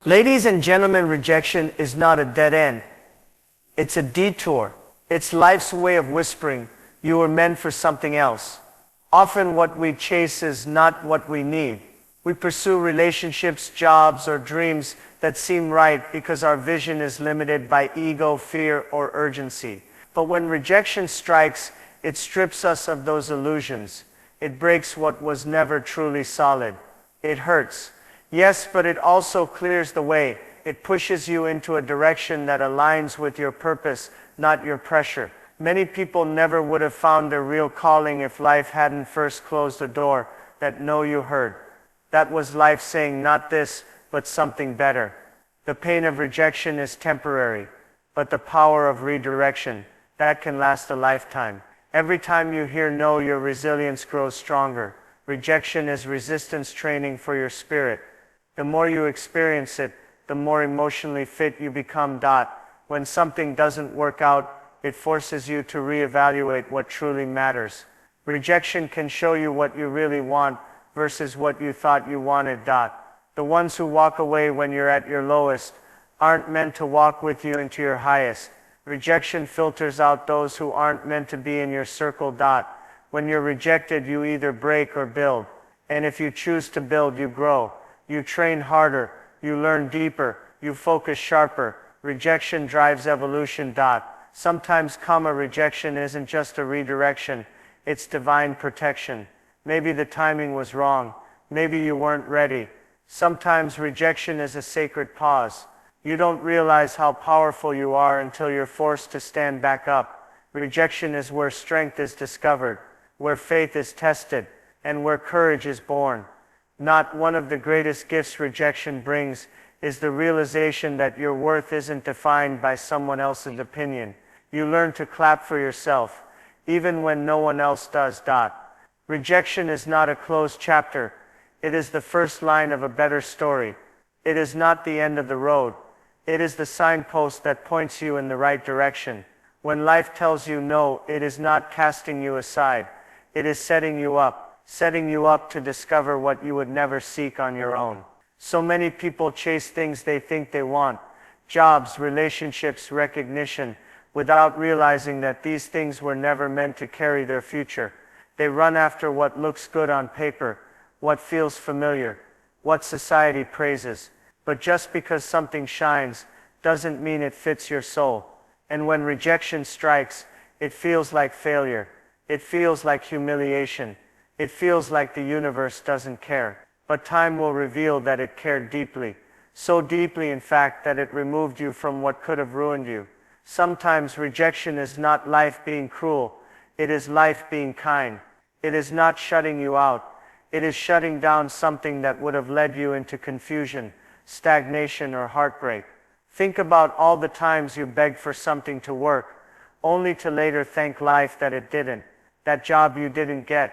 Ladies and gentlemen, rejection is not a dead end. It's a detour. It's life's way of whispering, you were meant for something else. Often what we chase is not what we need. We pursue relationships, jobs, or dreams that seem right because our vision is limited by ego, fear, or urgency. But when rejection strikes, it strips us of those illusions. It breaks what was never truly solid. It hurts. Yes, but it also clears the way. It pushes you into a direction that aligns with your purpose, not your pressure. Many people never would have found their real calling if life hadn't first closed a door that no you heard. That was life saying not this, but something better. The pain of rejection is temporary, but the power of redirection, that can last a lifetime. Every time you hear no, your resilience grows stronger. Rejection is resistance training for your spirit. The more you experience it, the more emotionally fit you become. When something doesn't work out, it forces you to reevaluate what truly matters. Rejection can show you what you really want versus what you thought you wanted. The ones who walk away when you're at your lowest aren't meant to walk with you into your highest. Rejection filters out those who aren't meant to be in your circle. When you're rejected, you either break or build. And if you choose to build, you grow. You train harder, you learn deeper, you focus sharper. Rejection drives evolution. Sometimes rejection isn't just a redirection, it's divine protection. Maybe the timing was wrong, maybe you weren't ready. Sometimes rejection is a sacred pause. You don't realize how powerful you are until you're forced to stand back up. Rejection is where strength is discovered, where faith is tested, and where courage is born. Not one of the greatest gifts rejection brings is the realization that your worth isn't defined by someone else's opinion. You learn to clap for yourself, even when no one else does. Rejection is not a closed chapter. It is the first line of a better story. It is not the end of the road. It is the signpost that points you in the right direction. When life tells you no, it is not casting you aside. It is setting you up to discover what you would never seek on your own. So many people chase things they think they want, jobs, relationships, recognition, without realizing that these things were never meant to carry their future. They run after what looks good on paper, what feels familiar, what society praises. But just because something shines doesn't mean it fits your soul. And when rejection strikes, it feels like failure. It feels like humiliation. It feels like the universe doesn't care. But time will reveal that it cared deeply. So deeply, in fact, that it removed you from what could have ruined you. Sometimes rejection is not life being cruel. It is life being kind. It is not shutting you out. It is shutting down something that would have led you into confusion, stagnation, or heartbreak. Think about all the times you begged for something to work, only to later thank life that it didn't. That job you didn't get.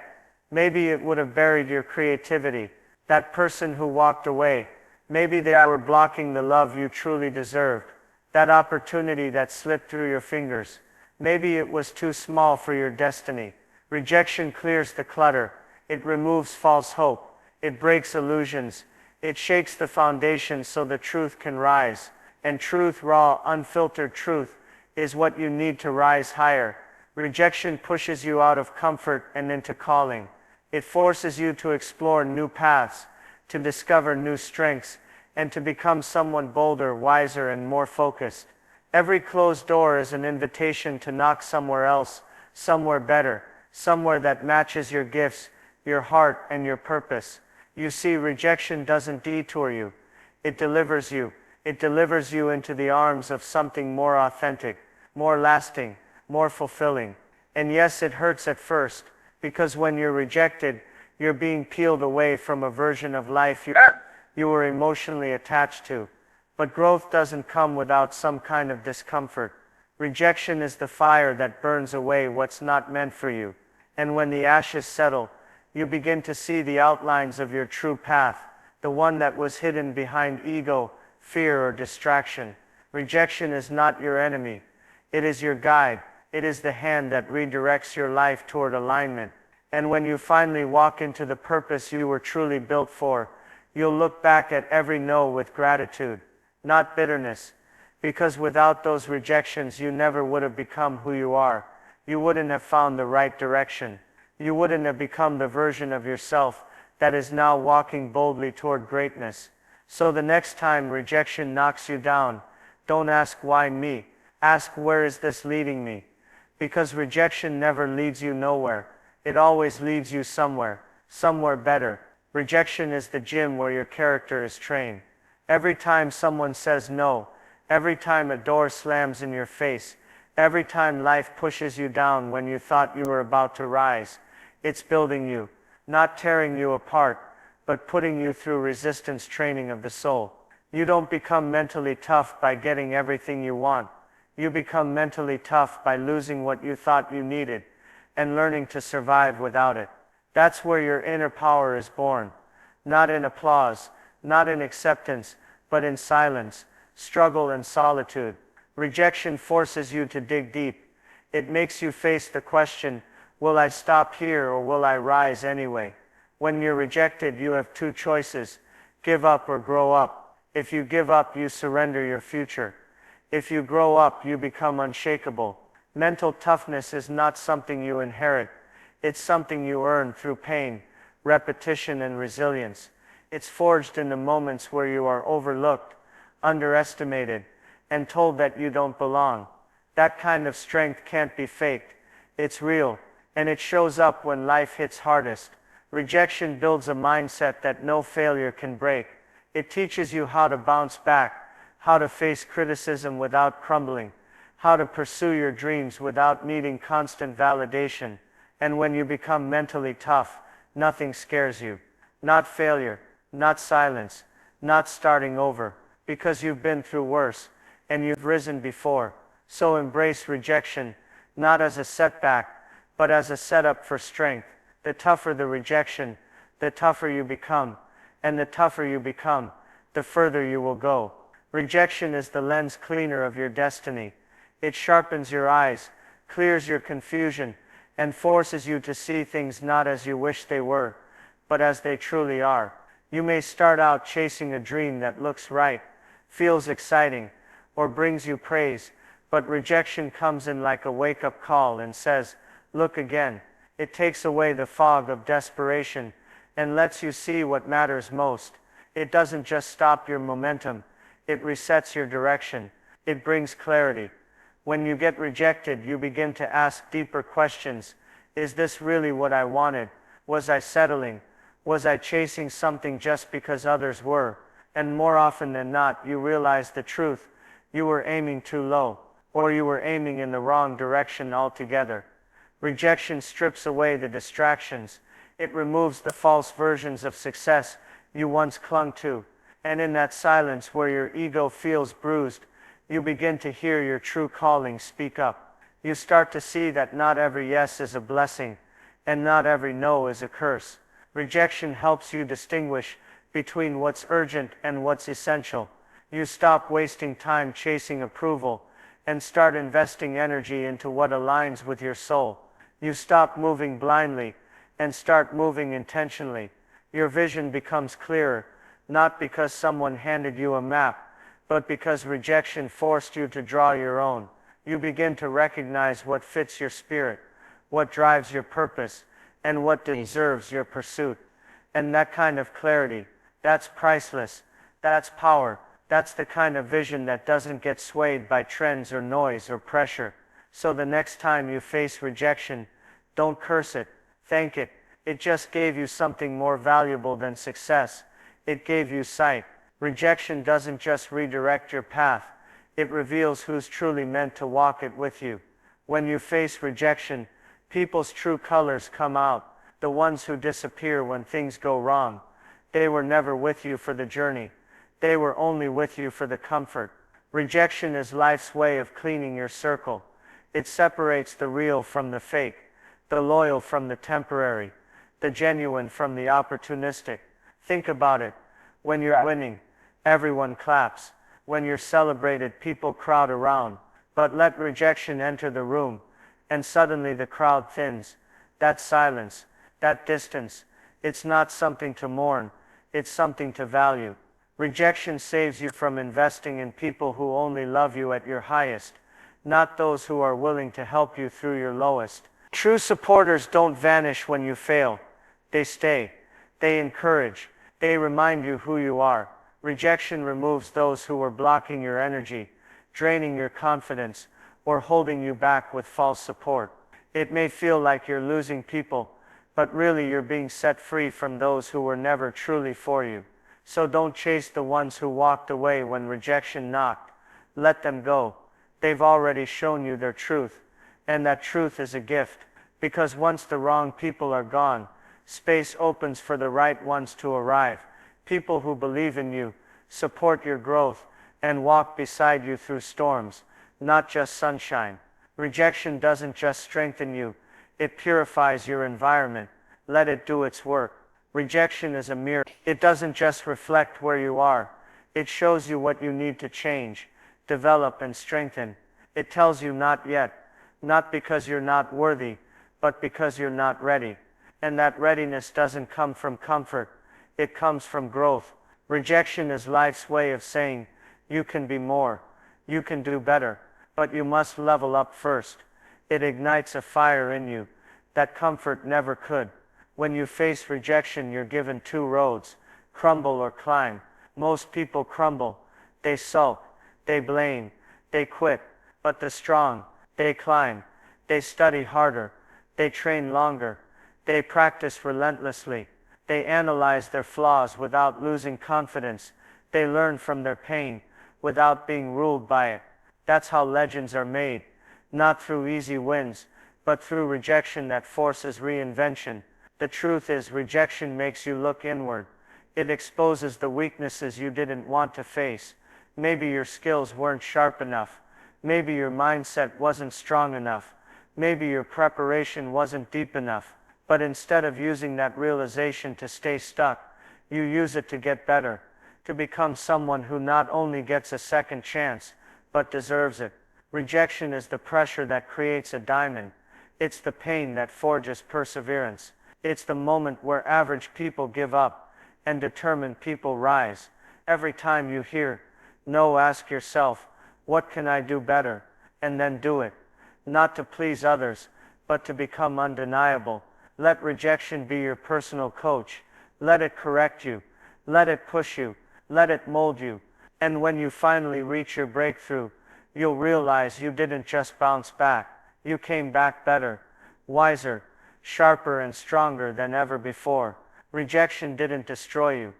Maybe it would have buried your creativity. That person who walked away. Maybe they were blocking the love you truly deserved. That opportunity that slipped through your fingers. Maybe it was too small for your destiny. Rejection clears the clutter. It removes false hope. It breaks illusions. It shakes the foundation so the truth can rise. And truth, raw, unfiltered truth, is what you need to rise higher. Rejection pushes you out of comfort and into calling. It forces you to explore new paths, to discover new strengths, and to become someone bolder, wiser, and more focused. Every closed door is an invitation to knock somewhere else, somewhere better, somewhere that matches your gifts, your heart, and your purpose. You see, rejection doesn't detour you. It delivers you. It delivers you into the arms of something more authentic, more lasting, more fulfilling. And yes, it hurts at first, because when you're rejected, you're being peeled away from a version of life you were emotionally attached to. But growth doesn't come without some kind of discomfort. Rejection is the fire that burns away what's not meant for you. And when the ashes settle, you begin to see the outlines of your true path, the one that was hidden behind ego, fear, or distraction. Rejection is not your enemy. It is your guide. It is the hand that redirects your life toward alignment. And when you finally walk into the purpose you were truly built for, You'll look back at every no with gratitude, not bitterness, because without those rejections you never would have become who you are. You wouldn't have found the right direction. You wouldn't have become the version of yourself that is now walking boldly toward greatness. So the next time rejection knocks you down, don't ask why me, ask where is this leading me? Because rejection never leads you nowhere. It always leads you somewhere, somewhere better. Rejection is the gym where your character is trained. Every time someone says no, every time a door slams in your face, every time life pushes you down when you thought you were about to rise, it's building you, not tearing you apart, but putting you through resistance training of the soul. You don't become mentally tough by getting everything you want. You become mentally tough by losing what you thought you needed and learning to survive without it. That's where your inner power is born. Not in applause, not in acceptance, but in silence, struggle and solitude. Rejection forces you to dig deep. It makes you face the question, will I stop here or will I rise anyway? When you're rejected, you have two choices, give up or grow up. If you give up, you surrender your future. If you grow up, you become unshakable. Mental toughness is not something you inherit. It's something you earn through pain, repetition, and resilience. It's forged in the moments where you are overlooked, underestimated, and told that you don't belong. That kind of strength can't be faked. It's real, and it shows up when life hits hardest. Rejection builds a mindset that no failure can break. It teaches you how to bounce back, how to face criticism without crumbling, how to pursue your dreams without needing constant validation. And when you become mentally tough, nothing scares you. Not failure, not silence, not starting over, because you've been through worse, and you've risen before. So embrace rejection, not as a setback, but as a setup for strength. The tougher the rejection, the tougher you become, and the tougher you become, the further you will go. Rejection is the lens cleaner of your destiny. It sharpens your eyes, clears your confusion, and forces you to see things not as you wish they were, but as they truly are. You may start out chasing a dream that looks right, feels exciting, or brings you praise, but rejection comes in like a wake-up call and says, look again. It takes away the fog of desperation and lets you see what matters most. It doesn't just stop your momentum, it resets your direction. It brings clarity. When you get rejected, you begin to ask deeper questions. Is this really what I wanted? Was I settling? Was I chasing something just because others were? And more often than not, you realize the truth. You were aiming too low, or you were aiming in the wrong direction altogether. Rejection strips away the distractions. It removes the false versions of success you once clung to. And in that silence where your ego feels bruised, you begin to hear your true calling speak up. You start to see that not every yes is a blessing, and not every no is a curse. Rejection helps you distinguish between what's urgent and what's essential. You stop wasting time chasing approval, and start investing energy into what aligns with your soul. You stop moving blindly, and start moving intentionally. Your vision becomes clearer, not because someone handed you a map, but because rejection forced you to draw your own. You begin to recognize what fits your spirit, what drives your purpose, and what deserves your pursuit. And that kind of clarity, that's priceless. That's power. That's the kind of vision that doesn't get swayed by trends or noise or pressure. So the next time you face rejection, don't curse it, thank it. It just gave you something more valuable than success. It gave you sight. Rejection doesn't just redirect your path, it reveals who's truly meant to walk it with you. When you face rejection, people's true colors come out, the ones who disappear when things go wrong. They were never with you for the journey. They were only with you for the comfort. Rejection is life's way of cleaning your circle. It separates the real from the fake, the loyal from the temporary, the genuine from the opportunistic. Think about it. When you're winning, everyone claps. When you're celebrated, people crowd around. But let rejection enter the room, and suddenly the crowd thins. That silence, that distance, it's not something to mourn. it's something to value. Rejection saves you from investing in people who only love you at your highest, not those who are willing to help you through your lowest. True supporters don't vanish when you fail. They stay. They encourage. They remind you who you are. Rejection removes those who are blocking your energy, draining your confidence, or holding you back with false support. It may feel like you're losing people, but really you're being set free from those who were never truly for you. So don't chase the ones who walked away when rejection knocked. Let them go. They've already shown you their truth, and that truth is a gift, because once the wrong people are gone, space opens for the right ones to arrive. People who believe in you, support your growth, and walk beside you through storms, not just sunshine. Rejection doesn't just strengthen you, it purifies your environment. Let it do its work. Rejection is a mirror. It doesn't just reflect where you are, it shows you what you need to change, develop, and strengthen. It tells you not yet, not because you're not worthy, but because you're not ready. And that readiness doesn't come from comfort, it comes from growth. Rejection is life's way of saying, you can be more, you can do better, but you must level up first. It ignites a fire in you that comfort never could. When you face rejection, you're given two roads: crumble or climb. Most people crumble. They sulk, they blame, they quit. But the strong, they climb. They study harder, they train longer, they practice relentlessly. They analyze their flaws without losing confidence. They learn from their pain without being ruled by it. That's how legends are made, not through easy wins, but through rejection that forces reinvention. The truth is, rejection makes you look inward. It exposes the weaknesses you didn't want to face. Maybe your skills weren't sharp enough. Maybe your mindset wasn't strong enough. Maybe your preparation wasn't deep enough. But instead of using that realization to stay stuck, you use it to get better, to become someone who not only gets a second chance, but deserves it. Rejection is the pressure that creates a diamond. It's the pain that forges perseverance. It's the moment where average people give up and determined people rise. Every time you hear no, ask yourself, what can I do better? And then do it. Not to please others, but to become undeniable. Let rejection be your personal coach. Let it correct you. Let it push you. Let it mold you. And when you finally reach your breakthrough, you'll realize you didn't just bounce back. You came back better, wiser, sharper, and stronger than ever before. Rejection didn't destroy you.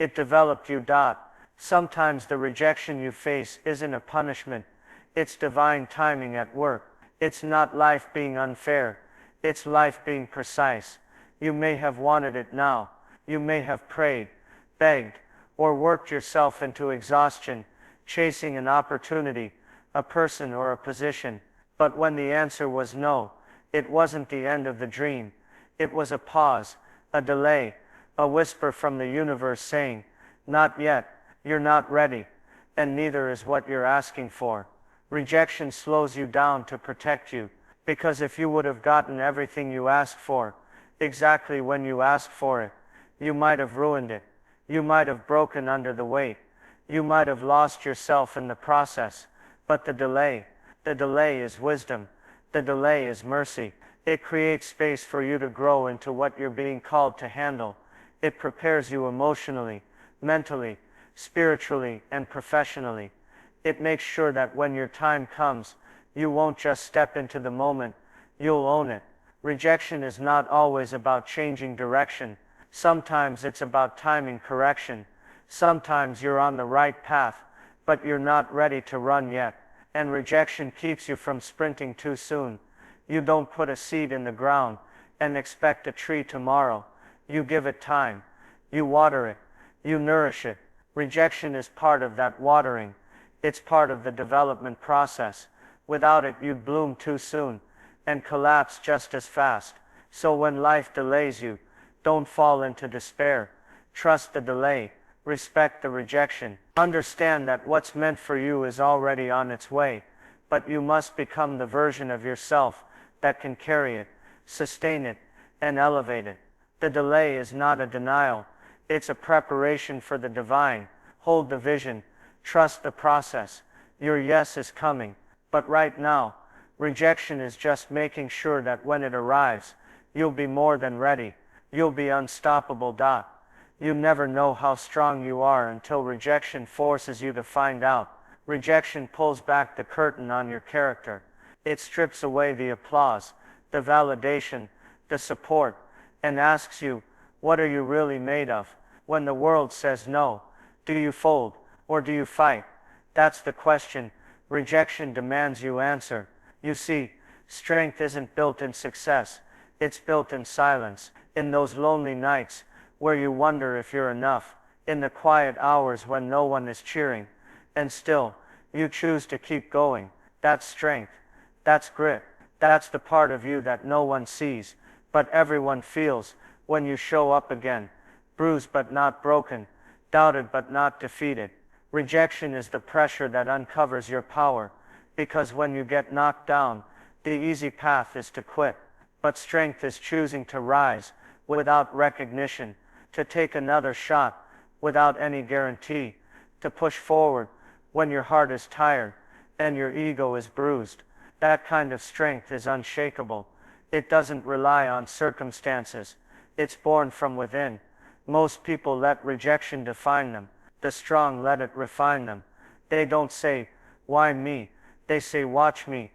It developed you. Sometimes the rejection you face isn't a punishment. It's divine timing at work. It's not life being unfair. It's life being precise. You may have wanted it now. You may have prayed, begged, or worked yourself into exhaustion, chasing an opportunity, a person, or a position. But when the answer was no, it wasn't the end of the dream. It was a pause, a delay, a whisper from the universe saying, not yet, you're not ready, and neither is what you're asking for. Rejection slows you down to protect you, because if you would have gotten everything you asked for, exactly when you asked for it, you might have ruined it. You might have broken under the weight. You might have lost yourself in the process. But the delay is wisdom. The delay is mercy. It creates space for you to grow into what you're being called to handle. It prepares you emotionally, mentally, spiritually, and professionally. It makes sure that when your time comes, you won't just step into the moment, you'll own it. Rejection is not always about changing direction. Sometimes it's about timing correction. Sometimes you're on the right path, but you're not ready to run yet. And rejection keeps you from sprinting too soon. You don't put a seed in the ground and expect a tree tomorrow. You give it time. You water it. You nourish it. Rejection is part of that watering. It's part of the development process. Without it, you'd bloom too soon and collapse just as fast. So when life delays you, don't fall into despair. Trust the delay. Respect the rejection. Understand that what's meant for you is already on its way, but you must become the version of yourself that can carry it, sustain it, and elevate it. The delay is not a denial. It's a preparation for the divine. Hold the vision. Trust the process. Your yes is coming. But right now, rejection is just making sure that when it arrives, you'll be more than ready. You'll be unstoppable. You never know how strong you are until rejection forces you to find out. Rejection pulls back the curtain on your character. It strips away the applause, the validation, the support, and asks you, what are you really made of? When the world says no, do you fold or do you fight? That's the question. Rejection demands you answer. You see, strength isn't built in success. It's built in silence, in those lonely nights where you wonder if you're enough, in the quiet hours when no one is cheering, and still, you choose to keep going. That's strength. That's grit. That's the part of you that no one sees, but everyone feels when you show up again, bruised but not broken, doubted but not defeated. Rejection is the pressure that uncovers your power, because when you get knocked down, the easy path is to quit. But strength is choosing to rise without recognition, to take another shot without any guarantee, to push forward when your heart is tired and your ego is bruised. That kind of strength is unshakable. It doesn't rely on circumstances. It's born from within. Most people let rejection define them. The strong let it refine them. They don't say, why me? They say, watch me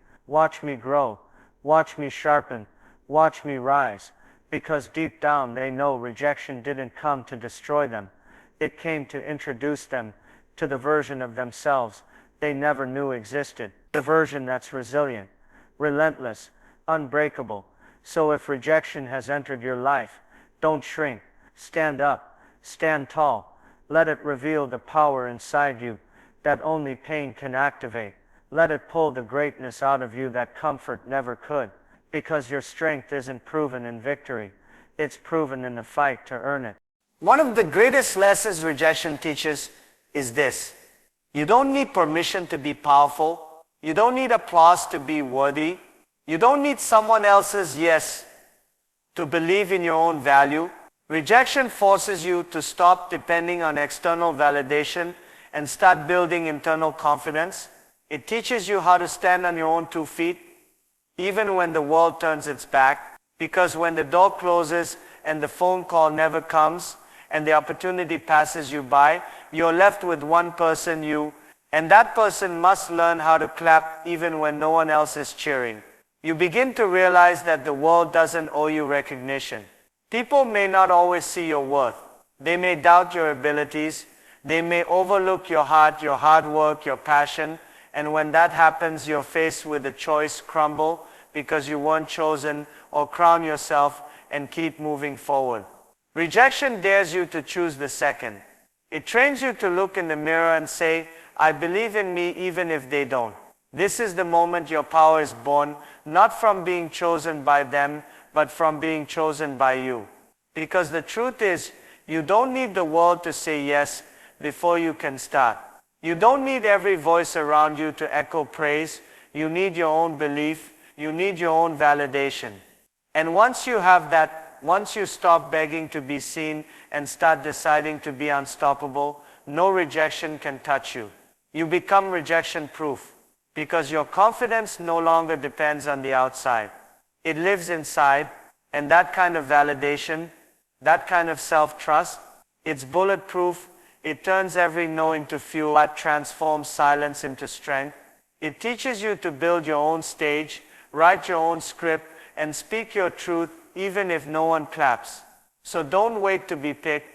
grow, watch me sharpen, watch me rise. Because deep down they know rejection didn't come to destroy them. It came to introduce them to the version of themselves they never knew existed. The version that's resilient, relentless, unbreakable. So if rejection has entered your life, don't shrink. Stand up, stand tall. Let it reveal the power inside you that only pain can activate. Let it pull the greatness out of you that comfort never could. Because your strength isn't proven in victory. It's proven in the fight to earn it. One of the greatest lessons rejection teaches is this. You don't need permission to be powerful. You don't need applause to be worthy. You don't need someone else's yes to believe in your own value. Rejection forces you to stop depending on external validation and start building internal confidence. It teaches you how to stand on your own 2 feet, even when the world turns its back. Because when the door closes and the phone call never comes and the opportunity passes you by, you're left with one person, you, and that person must learn how to clap even when no one else is cheering. You begin to realize that the world doesn't owe you recognition. People may not always see your worth. They may doubt your abilities. They may overlook your heart, your hard work, your passion. And when that happens, you're faced with a choice: crumble because you weren't chosen, or crown yourself and keep moving forward. Rejection dares you to choose the second. It trains you to look in the mirror and say, I believe in me even if they don't. This is the moment your power is born, not from being chosen by them, but from being chosen by you. Because the truth is, you don't need the world to say yes before you can start. You don't need every voice around you to echo praise. You need your own belief. You need your own validation. And once you have that, once you stop begging to be seen and start deciding to be unstoppable, no rejection can touch you. You become rejection-proof because your confidence no longer depends on the outside. It lives inside, and that kind of validation, that kind of self-trust, it's bulletproof. It turns every no into fuel. It transforms silence into strength. It teaches you to build your own stage, write your own script, and speak your truth even if no one claps. So don't wait to be picked.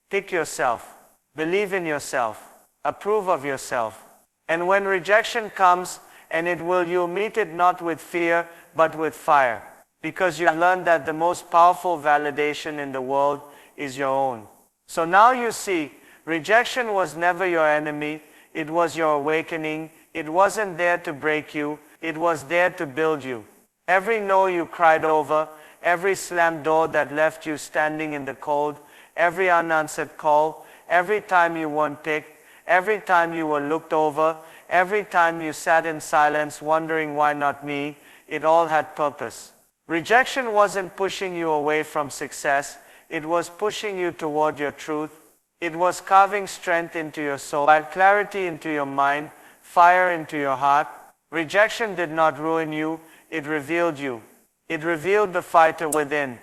Pick yourself. Believe in yourself. Approve of yourself. And when rejection comes, and it will, you'll meet it not with fear, but with fire. Because you learned that the most powerful validation in the world is your own. So now you see, rejection was never your enemy. It was your awakening. It wasn't there to break you. It was there to build you. Every no you cried over, every slammed door that left you standing in the cold, every unanswered call, every time you weren't picked, every time you were looked over, every time you sat in silence wondering why not me, it all had purpose. Rejection wasn't pushing you away from success. It was pushing you toward your truth. It was carving strength into your soul, clarity into your mind, fire into your heart. Rejection did not ruin you, it revealed you. It revealed the fighter within,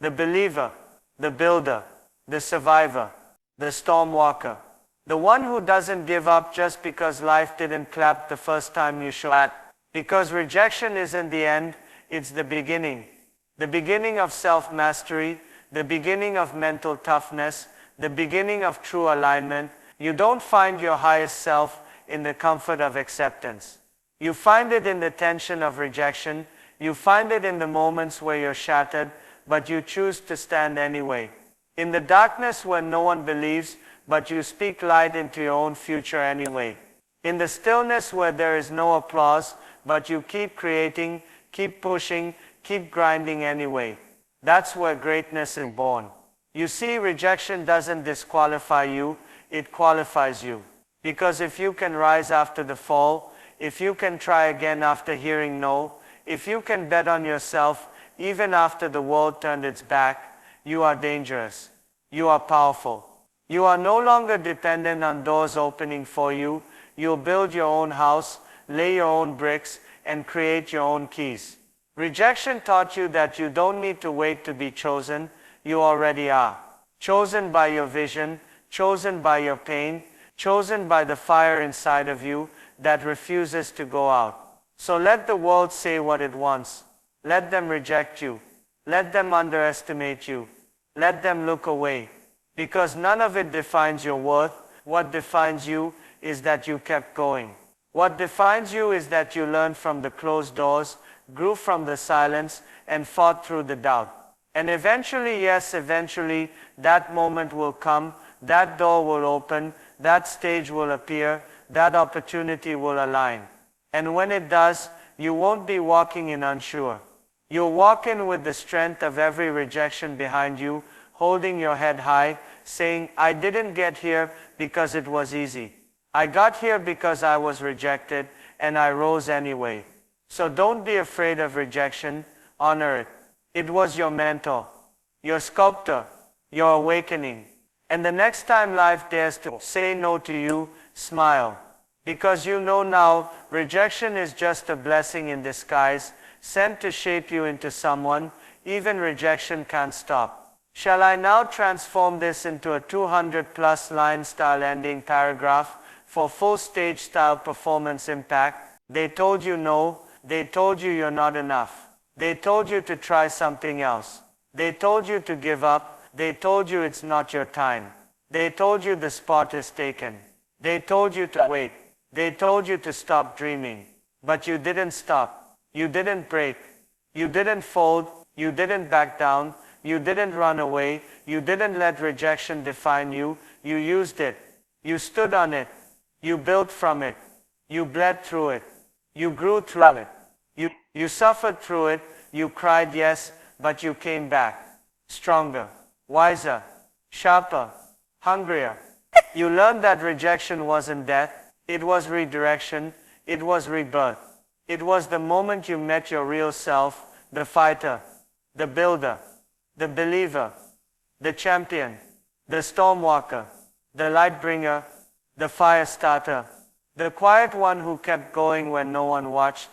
the believer, the builder, the survivor, the storm walker, the one who doesn't give up just because life didn't clap the first time you show up. Because rejection isn't the end, it's the beginning. The beginning of self-mastery, the beginning of mental toughness, the beginning of true alignment. You don't find your highest self in the comfort of acceptance. You find it in the tension of rejection. You find it in the moments where you're shattered, but you choose to stand anyway. In the darkness where no one believes, but you speak light into your own future anyway. In the stillness where there is no applause, but you keep creating, keep pushing, keep grinding anyway. That's where greatness is born. You see, rejection doesn't disqualify you, it qualifies you. Because if you can rise after the fall, if you can try again after hearing no, if you can bet on yourself even after the world turned its back, you are dangerous. You are powerful. You are no longer dependent on doors opening for you. You'll build your own house, lay your own bricks, and create your own keys. Rejection taught you that you don't need to wait to be chosen. You already are. Chosen by your vision, chosen by your pain, chosen by the fire inside of you that refuses to go out. So let the world say what it wants. Let them reject you. Let them underestimate you. Let them look away. Because none of it defines your worth. What defines you is that you kept going. What defines you is that you learned from the closed doors, grew from the silence, and fought through the doubt. And eventually, yes, eventually, that moment will come, that door will open, that stage will appear, that opportunity will align. And when it does, you won't be walking in unsure. You'll walk in with the strength of every rejection behind you, holding your head high, saying, I didn't get here because it was easy. I got here because I was rejected, and I rose anyway. So don't be afraid of rejection, honor it. It was your mentor, your sculptor, your awakening. And the next time life dares to say no to you, smile. Because you know now, rejection is just a blessing in disguise, sent to shape you into someone. Even rejection can't stop. Shall I now transform this into a 200+ line style ending paragraph for full stage style performance impact? They told you no. They told you you're not enough. They told you to try something else. They told you to give up. They told you it's not your time. They told you the spot is taken. They told you to wait. They told you to stop dreaming. But you didn't stop. You didn't break. You didn't fold. You didn't back down. You didn't run away. You didn't let rejection define you. You used it. You stood on it. You built from it. You bled through it. You grew through it. You suffered through it. You cried, yes, but you came back. Stronger, wiser, sharper, hungrier. You learned that rejection wasn't death. It was redirection. It was rebirth. It was the moment you met your real self, the fighter, the builder, the believer, the champion, the storm walker, the light bringer, the fire starter, the quiet one who kept going when no one watched,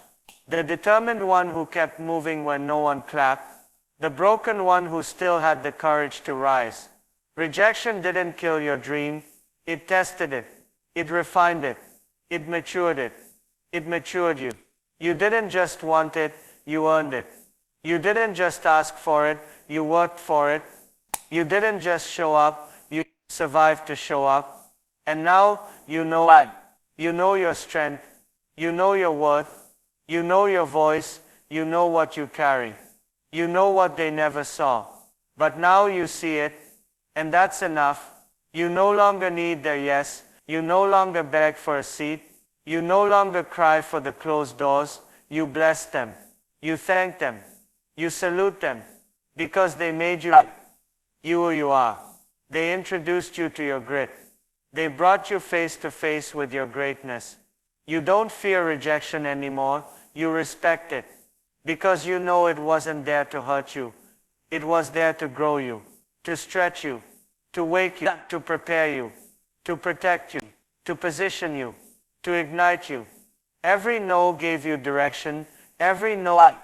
the determined one who kept moving when no one clapped, the broken one who still had the courage to rise. Rejection didn't kill your dream. It tested it. It refined it. It matured it. It matured you. You didn't just want it, you earned it. You didn't just ask for it, you worked for it. You didn't just show up, you survived to show up. And now you know it. You know your strength. You know your worth. You know your voice. You know what you carry. You know what they never saw. But now you see it, and that's enough. You no longer need their yes. You no longer beg for a seat. You no longer cry for the closed doors. You bless them. You thank them. You salute them. Because they made you who you are. They introduced you to your grit. They brought you face to face with your greatness. You don't fear rejection anymore. You respect it. Because you know it wasn't there to hurt you. It was there to grow you, to stretch you, to wake you, to prepare you, to protect you, to position you, to ignite you. Every no gave you direction. Every no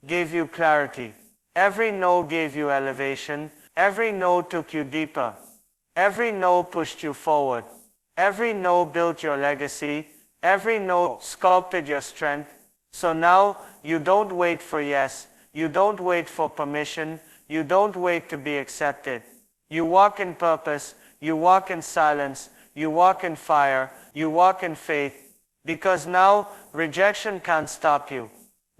gave you clarity. Every no gave you elevation. Every no took you deeper. Every no pushed you forward. Every no built your legacy. Every no sculpted your strength. So now, you don't wait for yes. You don't wait for permission. You don't wait to be accepted. You walk in purpose. You walk in silence. You walk in fire. You walk in faith. Because now, rejection can't stop you.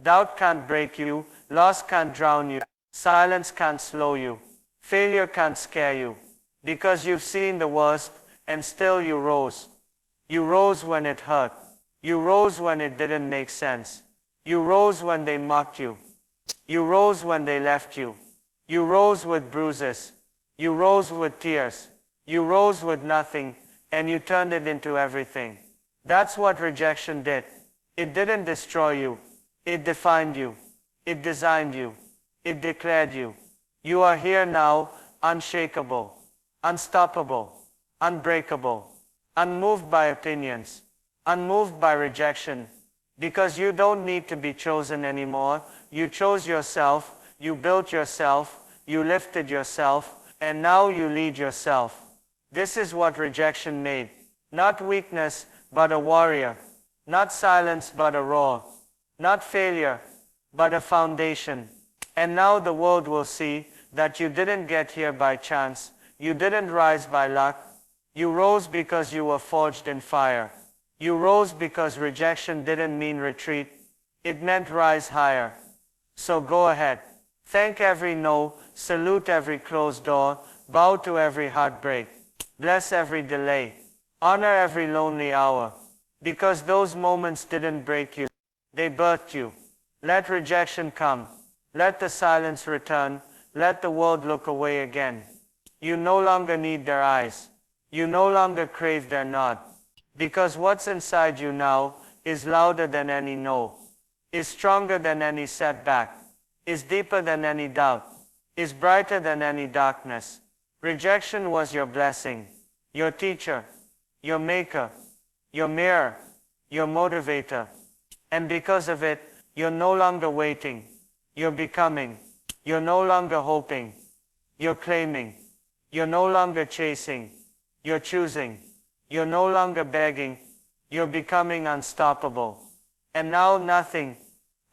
Doubt can't break you. Loss can't drown you. Silence can't slow you. Failure can't scare you. Because you've seen the worst, and still you rose. You rose when it hurt. You rose when it didn't make sense. You rose when they mocked you. You rose when they left you. You rose with bruises. You rose with tears. You rose with nothing, and you turned it into everything. That's what rejection did. It didn't destroy you. It defined you. It designed you. It declared you. You are here now, unshakable, unstoppable, unbreakable, unmoved by opinions, unmoved by rejection, because you don't need to be chosen anymore. You chose yourself, you built yourself, you lifted yourself, and now you lead yourself. This is what rejection made. Not weakness, but a warrior. Not silence, but a roar. Not failure, but a foundation. And now the world will see that you didn't get here by chance. You didn't rise by luck. You rose because you were forged in fire. You rose because rejection didn't mean retreat. It meant rise higher. So go ahead. Thank every no, salute every closed door, bow to every heartbreak, bless every delay, honor every lonely hour. Because those moments didn't break you, they birthed you. Let rejection come. Let the silence return. Let the world look away again. You no longer need their eyes. You no longer crave their nod. Because what's inside you now is louder than any no, is stronger than any setback, is deeper than any doubt, is brighter than any darkness. Rejection was your blessing, your teacher, your maker, your mirror, your motivator. And because of it, you're no longer waiting. You're becoming. You're no longer hoping. You're claiming. You're no longer chasing. You're choosing. You're no longer begging. You're becoming unstoppable. And now nothing,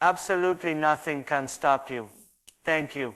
absolutely nothing can stop you. Thank you.